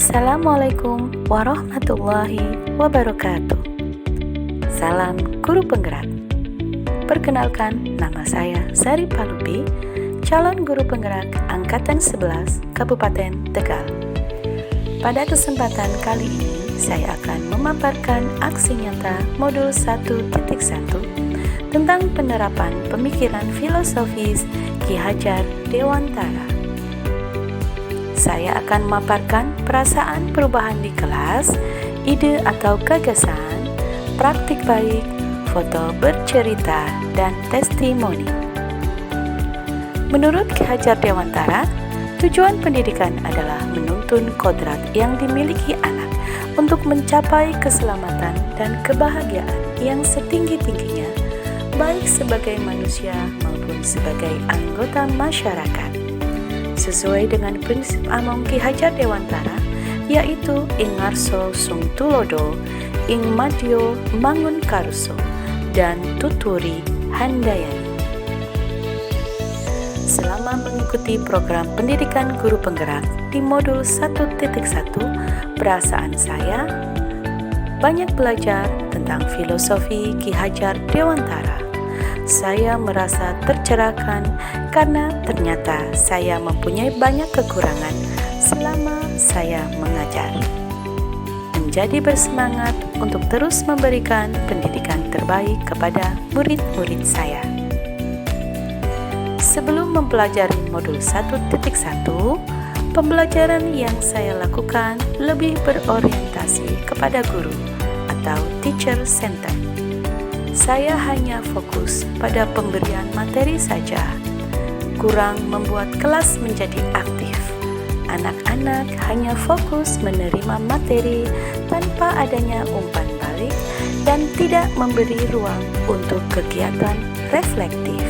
Assalamualaikum warahmatullahi wabarakatuh. Salam Guru Penggerak. Perkenalkan, nama saya Sari Palupi, calon Guru Penggerak Angkatan 11 Kabupaten Tegal. Pada kesempatan kali ini, saya akan memaparkan aksi nyata modul 1.1 tentang penerapan pemikiran filosofis Ki Hajar Dewantara. Saya akan memaparkan perasaan perubahan di kelas, ide atau gagasan, praktik baik, foto bercerita, dan testimoni. Menurut Ki Hajar Dewantara, tujuan pendidikan adalah menuntun kodrat yang dimiliki anak untuk mencapai keselamatan dan kebahagiaan yang setinggi-tingginya, baik sebagai manusia maupun sebagai anggota masyarakat. Sesuai dengan prinsip among Ki Hajar Dewantara, yaitu ing ngarso sung tulodo, ing madyo mangun karso, dan tuturi handayani. Selama mengikuti program pendidikan guru penggerak di modul 1.1, perasaan saya banyak belajar tentang filosofi Ki Hajar Dewantara. Saya merasa tercerahkan karena ternyata saya mempunyai banyak kekurangan selama saya mengajar. Menjadi bersemangat untuk terus memberikan pendidikan terbaik kepada murid-murid saya. Sebelum mempelajari modul 1.1, pembelajaran yang saya lakukan lebih berorientasi kepada guru atau teacher center. Saya hanya fokus pada pemberian materi saja, kurang membuat kelas menjadi aktif. Anak-anak hanya fokus menerima materi tanpa adanya umpan balik dan tidak memberi ruang untuk kegiatan reflektif.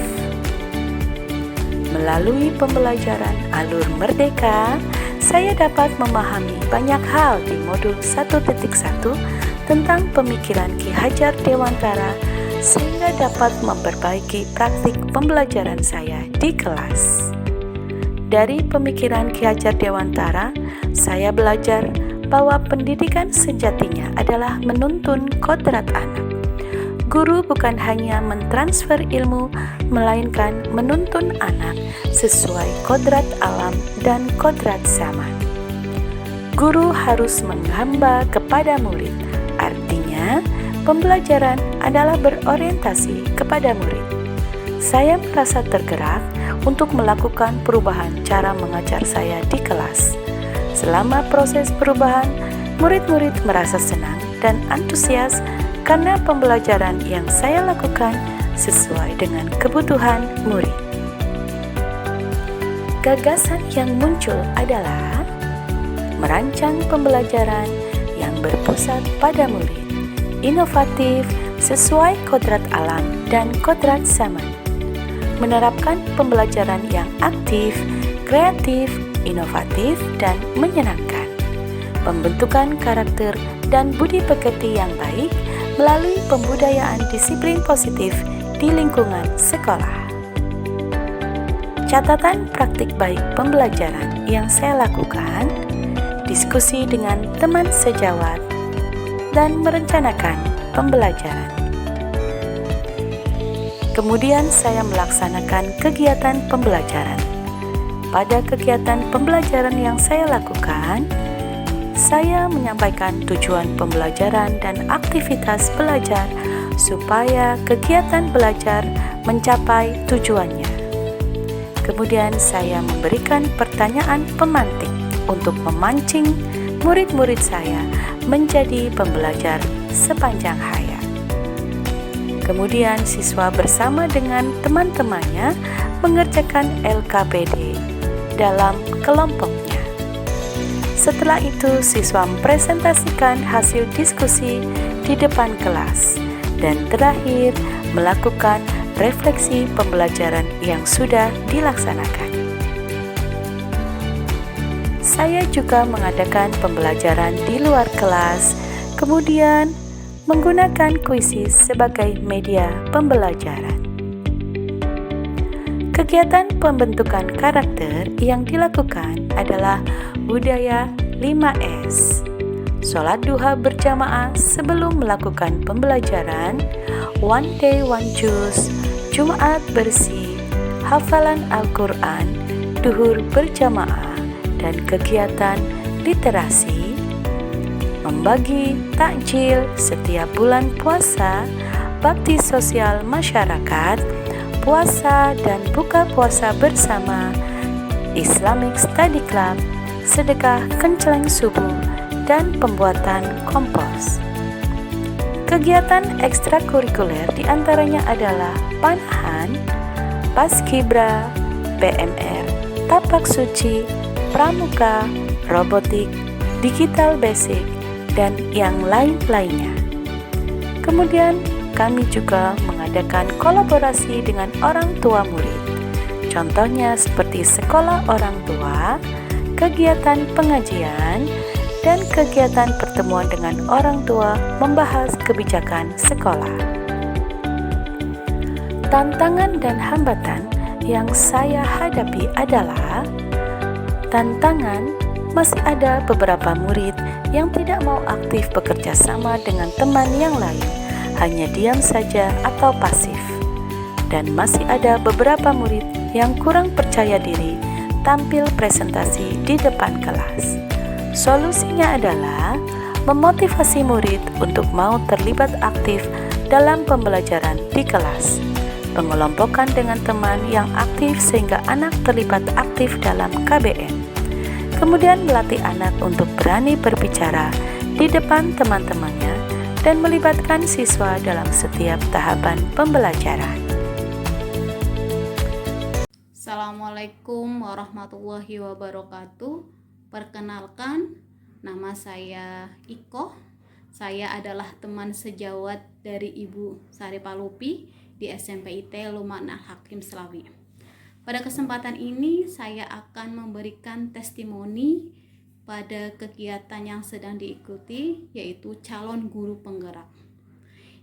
Melalui pembelajaran alur merdeka, saya dapat memahami banyak hal di modul 1.1 tentang pemikiran Ki Hajar Dewantara, sehingga dapat memperbaiki praktik pembelajaran saya di kelas. Dari pemikiran Ki Hajar Dewantara, saya belajar bahwa pendidikan sejatinya adalah menuntun kodrat anak. Guru bukan hanya mentransfer ilmu, melainkan menuntun anak sesuai kodrat alam dan kodrat zaman. Guru harus menghamba kepada murid, artinya pembelajaran adalah berorientasi kepada murid. Saya merasa tergerak untuk melakukan perubahan cara mengajar saya di kelas. Selama proses perubahan, murid-murid merasa senang dan antusias karena pembelajaran yang saya lakukan sesuai dengan kebutuhan murid. Gagasan yang muncul adalah merancang pembelajaran yang berpusat pada murid, inovatif, sesuai kodrat alam dan kodrat zaman. Menerapkan pembelajaran yang aktif, kreatif, inovatif, dan menyenangkan. Pembentukan karakter dan budi pekerti yang baik melalui pembudayaan disiplin positif di lingkungan sekolah. Catatan praktik baik pembelajaran yang saya lakukan, diskusi dengan teman sejawat, dan merencanakan pembelajaran. Kemudian saya melaksanakan kegiatan pembelajaran. Pada kegiatan pembelajaran yang saya lakukan, saya menyampaikan tujuan pembelajaran dan aktivitas belajar supaya kegiatan belajar mencapai tujuannya. Kemudian saya memberikan pertanyaan pemantik untuk memancing murid-murid saya menjadi pembelajar sepanjang hayat. Kemudian siswa bersama dengan teman-temannya mengerjakan LKPD dalam kelompoknya. Setelah itu siswa mempresentasikan hasil diskusi di depan kelas dan terakhir melakukan refleksi pembelajaran yang sudah dilaksanakan. Saya juga mengadakan pembelajaran di luar kelas, kemudian menggunakan kuisis sebagai media pembelajaran. Kegiatan pembentukan karakter yang dilakukan adalah budaya 5S. Sholat duha berjamaah sebelum melakukan pembelajaran, One Day One Juz, Jumat bersih, hafalan Al-Quran, duhur berjamaah, dan kegiatan literasi, membagi takjil setiap bulan puasa, bakti sosial masyarakat, puasa dan buka puasa bersama, Islamic Study Club, sedekah kenceleng subuh, dan pembuatan kompos. Kegiatan ekstrakurikuler diantaranya adalah panahan, paskibra, PMR, tapak suci, pramuka, robotik, digital basic, dan yang lain-lainnya. Kemudian kami juga mengadakan kolaborasi dengan orang tua murid. Contohnya seperti sekolah orang tua, kegiatan pengajian, dan kegiatan pertemuan dengan orang tua membahas kebijakan sekolah. Tantangan dan hambatan yang saya hadapi adalah tantangan masih ada beberapa murid yang tidak mau aktif bekerja sama dengan teman yang lain, hanya diam saja atau pasif. Dan masih ada beberapa murid yang kurang percaya diri tampil presentasi di depan kelas. Solusinya adalah memotivasi murid untuk mau terlibat aktif dalam pembelajaran di kelas, pengelompokan dengan teman yang aktif sehingga anak terlibat aktif dalam KBM, kemudian melatih anak untuk berani berbicara di depan teman-temannya dan melibatkan siswa dalam setiap tahapan pembelajaran. Assalamualaikum warahmatullahi wabarakatuh. Perkenalkan, nama saya Iko. Saya adalah teman sejawat dari Ibu Sari Palupi di SMP IT Luman Al-Hakim Slawi. Pada kesempatan ini saya akan memberikan testimoni pada kegiatan yang sedang diikuti, yaitu calon guru penggerak.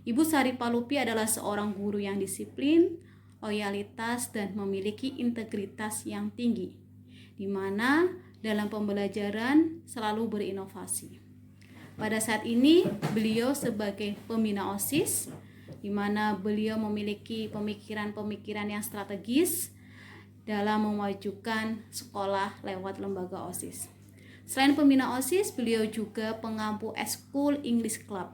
Ibu Sari Palupi adalah seorang guru yang disiplin, loyalitas, dan memiliki integritas yang tinggi, di mana dalam pembelajaran selalu berinovasi. Pada saat ini beliau sebagai pembina OSIS, di mana beliau memiliki pemikiran-pemikiran yang strategis dalam memajukan sekolah lewat lembaga OSIS. Selain pembina OSIS, beliau juga pengampu Eskul English Club,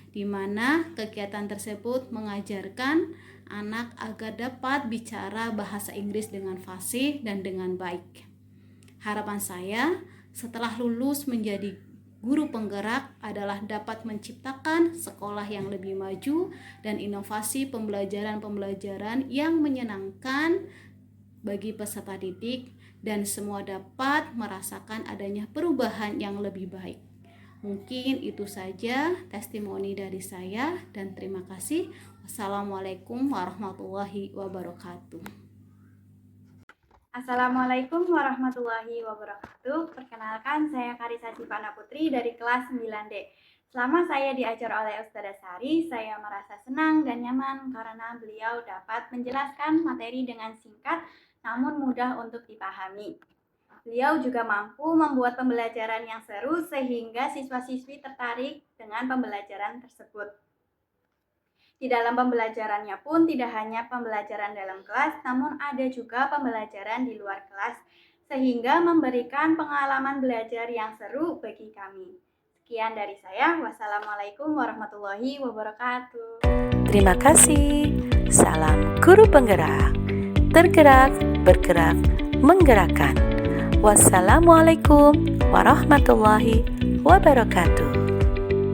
di mana kegiatan tersebut mengajarkan anak agar dapat bicara bahasa Inggris dengan fasih dan dengan baik. Harapan saya setelah lulus menjadi guru penggerak adalah dapat menciptakan sekolah yang lebih maju dan inovasi pembelajaran-pembelajaran yang menyenangkan bagi peserta didik dan semua dapat merasakan adanya perubahan yang lebih baik. Mungkin itu saja testimoni dari saya dan terima kasih. Wassalamualaikum warahmatullahi wabarakatuh. Assalamualaikum warahmatullahi wabarakatuh. Perkenalkan, saya Karisa Sivana Putri dari kelas 9D. Selama saya diajar oleh Ustadzah Sari, saya merasa senang dan nyaman karena beliau dapat menjelaskan materi dengan singkat namun mudah untuk dipahami. Beliau juga mampu membuat pembelajaran yang seru sehingga siswa-siswi tertarik dengan pembelajaran tersebut. Di dalam pembelajarannya pun tidak hanya pembelajaran dalam kelas, namun ada juga pembelajaran di luar kelas, sehingga memberikan pengalaman belajar yang seru bagi kami. Sekian dari saya. Wassalamualaikum warahmatullahi wabarakatuh. Terima kasih. Salam guru penggerak. Tergerak, bergerak, menggerakkan. Wassalamualaikum warahmatullahi wabarakatuh.